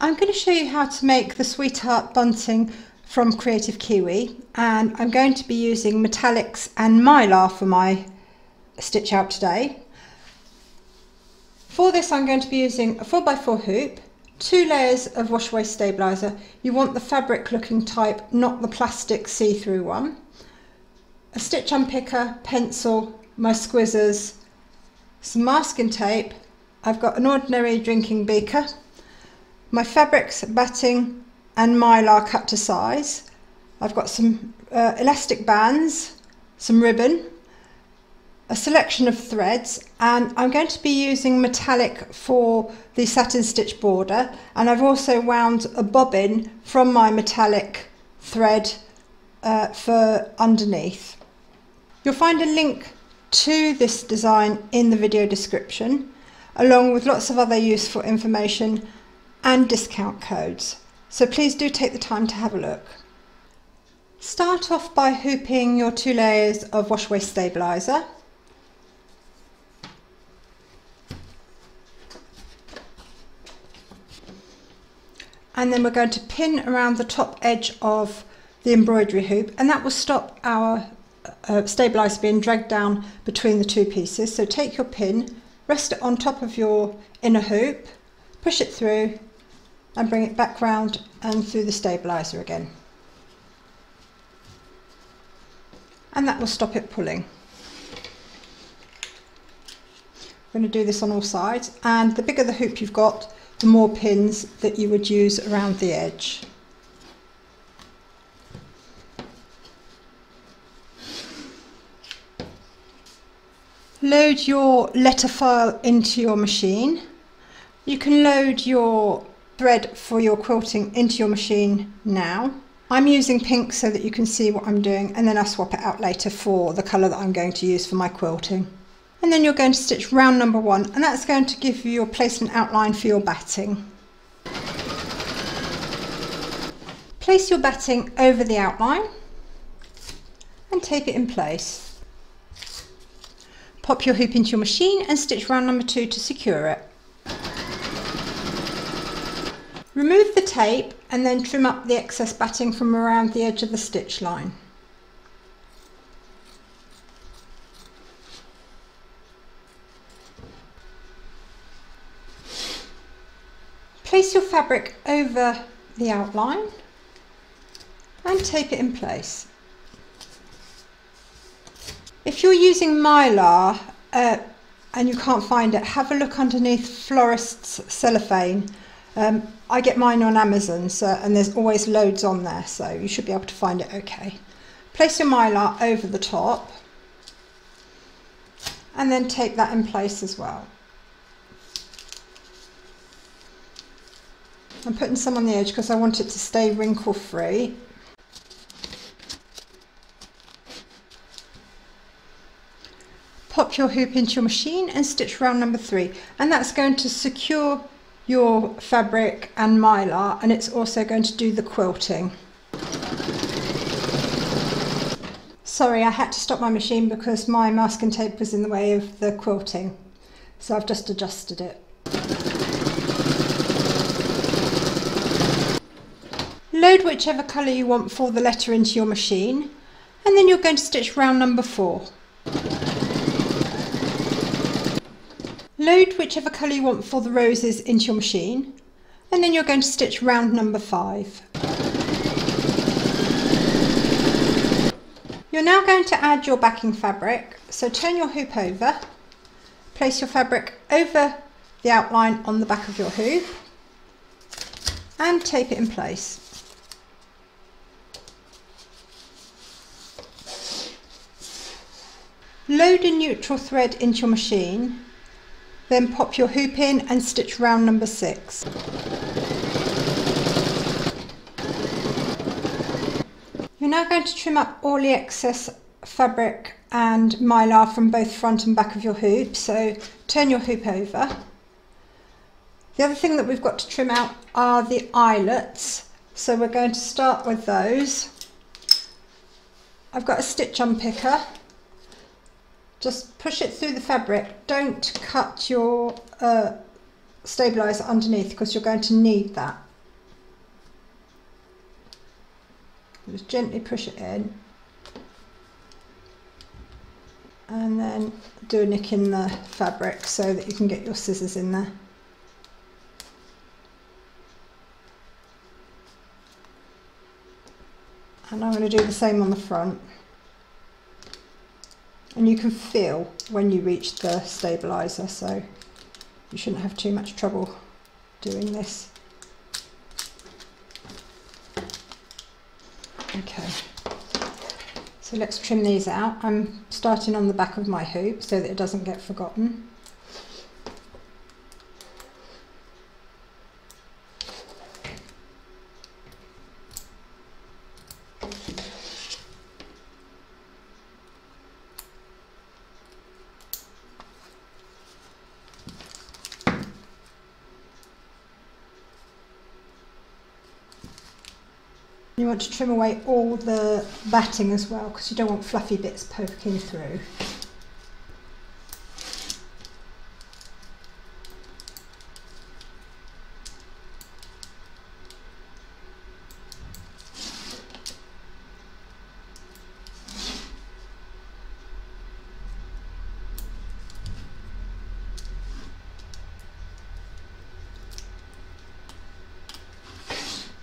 I'm going to show you how to make the Sweetheart bunting from Kreative Kiwi, and I'm going to be using metallics and Mylar for my stitch out today. For this I'm going to be using a 4x4 hoop, 2 layers of wash away stabiliser. You want the fabric looking type, not the plastic see-through one. A stitch unpicker, pencil, my squizzers, some masking tape. I've got an ordinary drinking beaker, my fabrics, batting and Mylar cut to size. I've got some elastic bands, some ribbon, a selection of threads, and I'm going to be using metallic for the satin stitch border, and I've also wound a bobbin from my metallic thread for underneath. You'll find a link to this design in the video description, along with lots of other useful information and discount codes, so please do take the time to have a look. Start off by hooping your 2 layers of wash away stabiliser. And then we're going to pin around the top edge of the embroidery hoop, and that will stop our stabiliser being dragged down between the 2 pieces. So take your pin, rest it on top of your inner hoop, push it through and bring it back round and through the stabiliser again. And that will stop it pulling. We're going to do this on all sides, and the bigger the hoop you've got, the more pins that you would use around the edge. Load your letter file into your machine. You can load your thread for your quilting into your machine now. I'm using pink so that you can see what I'm doing, and then I'll swap it out later for the colour that I'm going to use for my quilting. And then you're going to stitch round number 1, and that's going to give you your placement outline for your batting. Place your batting over the outline and tape it in place. Pop your hoop into your machine and stitch round number 2 to secure it. Remove the tape and then trim up the excess batting from around the edge of the stitch line. Place your fabric over the outline and tape it in place. If you're using Mylar and you can't find it, have a look underneath Florists cellophane. I get mine on Amazon, and there's always loads on there, so you should be able to find it okay. Place your Mylar over the top and then tape that in place as well. I'm putting some on the edge because I want it to stay wrinkle free. Pop your hoop into your machine and stitch round number 3, and that's going to secure your fabric and Mylar, and it's also going to do the quilting. Sorry, I had to stop my machine because my masking tape was in the way of the quilting, so I've just adjusted it. Load whichever colour you want for the letter into your machine, and then you're going to stitch round number 4. Load whichever colour you want for the roses into your machine, and then you're going to stitch round number 5. You're now going to add your backing fabric, so turn your hoop over, place your fabric over the outline on the back of your hoop and tape it in place. Load a neutral thread into your machine, then pop your hoop in and stitch round number 6. You're now going to trim up all the excess fabric and Mylar from both front and back of your hoop, so turn your hoop over. The other thing that we've got to trim out are the eyelets, so we're going to start with those. I've got a stitch unpicker. Just push it through the fabric. Don't cut your stabiliser underneath because you're going to need that. Just gently push it in and then do a nick in the fabric so that you can get your scissors in there. And I'm going to do the same on the front. And you can feel when you reach the stabiliser, so you shouldn't have too much trouble doing this. Okay, so let's trim these out. I'm starting on the back of my hoop so that it doesn't get forgotten. You want to trim away all the batting as well, because you don't want fluffy bits poking through.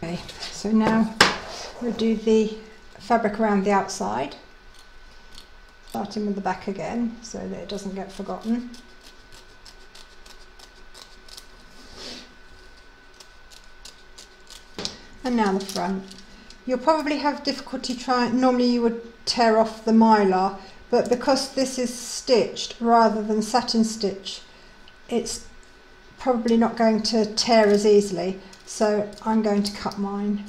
Okay, so now we'll do the fabric around the outside, starting with the back again so that it doesn't get forgotten. And now the front. You'll probably have difficulty trying, normally you would tear off the Mylar, but because this is stitched rather than satin stitch, it's probably not going to tear as easily, so I'm going to cut mine.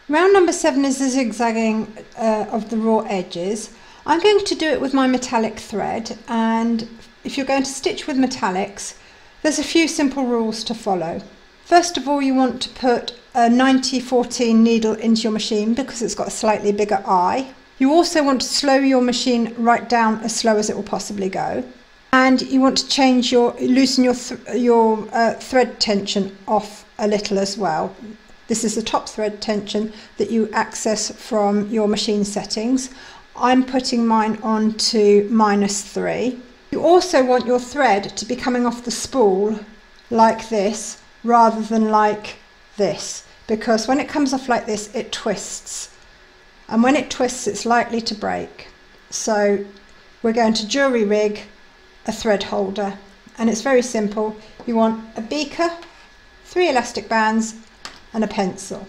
Round number 7 is the zigzagging of the raw edges. I'm going to do it with my metallic thread, and if you're going to stitch with metallics, there's a few simple rules to follow. First of all, you want to put a 90-14 needle into your machine because it's got a slightly bigger eye. You also want to slow your machine right down as slow as it will possibly go. And you want to loosen your thread tension off a little as well. This is the top thread tension that you access from your machine settings. I'm putting mine on to -3. You also want your thread to be coming off the spool like this rather than like this, because when it comes off like this it twists, and when it twists it's likely to break. So we're going to jury rig a thread holder, and it's very simple. You want a beaker, 3 elastic bands and a pencil.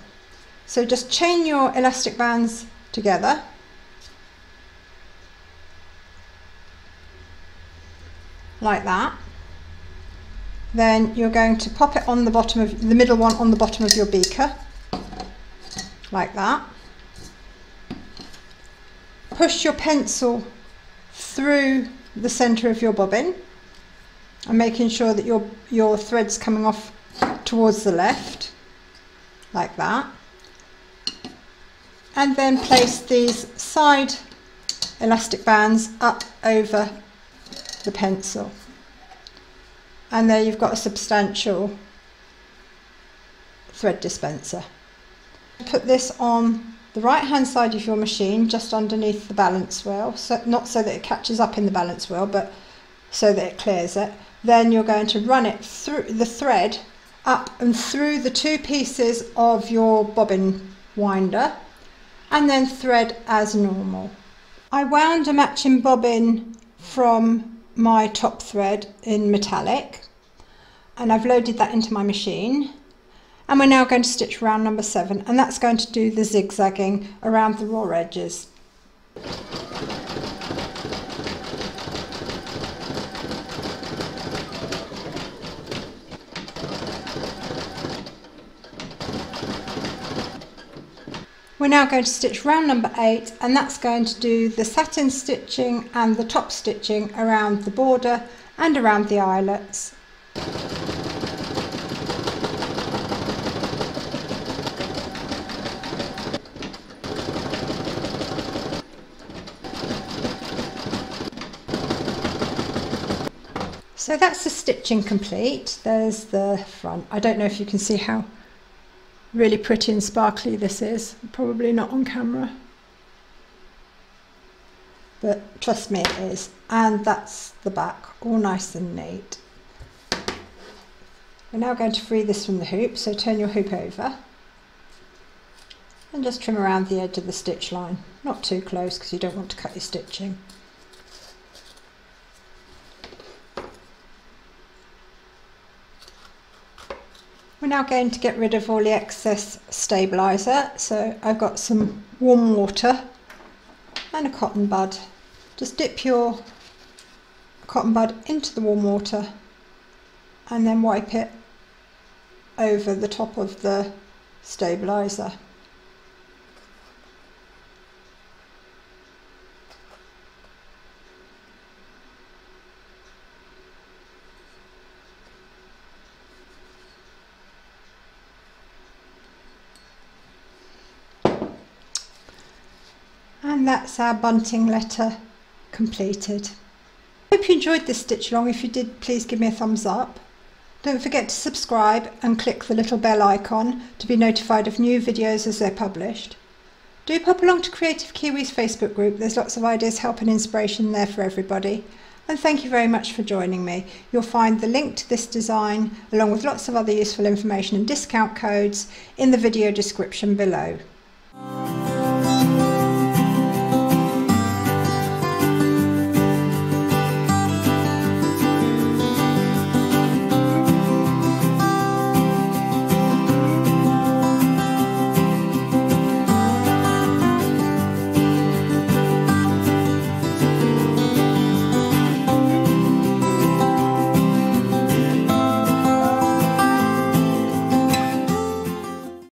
So just chain your elastic bands together, like that. Then you're going to pop it on the bottom of the middle one, on the bottom of your beaker, like that. Push your pencil through the center of your bobbin and making sure that your thread's coming off towards the left, like that. And then place these side elastic bands up over the pencil, and there you've got a substantial thread dispenser. Put this on the right hand side of your machine, just underneath the balance wheel, so not so that it catches up in the balance wheel, but so that it clears it. Then you're going to run it through the thread up and through the 2 pieces of your bobbin winder, and then thread as normal. I wound a matching bobbin from my top thread in metallic, and I've loaded that into my machine, and we're now going to stitch round number 7, and that's going to do the zigzagging around the raw edges. We're now going to stitch round number 8, and that's going to do the satin stitching and the top stitching around the border and around the eyelets. So that's the stitching complete. There's the front. I don't know if you can see how really pretty and sparkly this is. Probably not on camera, but trust me it is. And that's the back, all nice and neat. We're now going to free this from the hoop, so turn your hoop over and just trim around the edge of the stitch line. Not too close because you don't want to cut your stitching. We're now going to get rid of all the excess stabiliser, so I've got some warm water and a cotton bud. Just dip your cotton bud into the warm water and then wipe it over the top of the stabiliser. And that's our bunting letter completed. Hope you enjoyed this stitch along. If you did, please give me a thumbs up. Don't forget to subscribe and click the little bell icon to be notified of new videos as they're published. Do pop along to Kreative Kiwi's Facebook group. There's lots of ideas, help and inspiration there for everybody. And thank you very much for joining me. You'll find the link to this design along with lots of other useful information and discount codes in the video description below.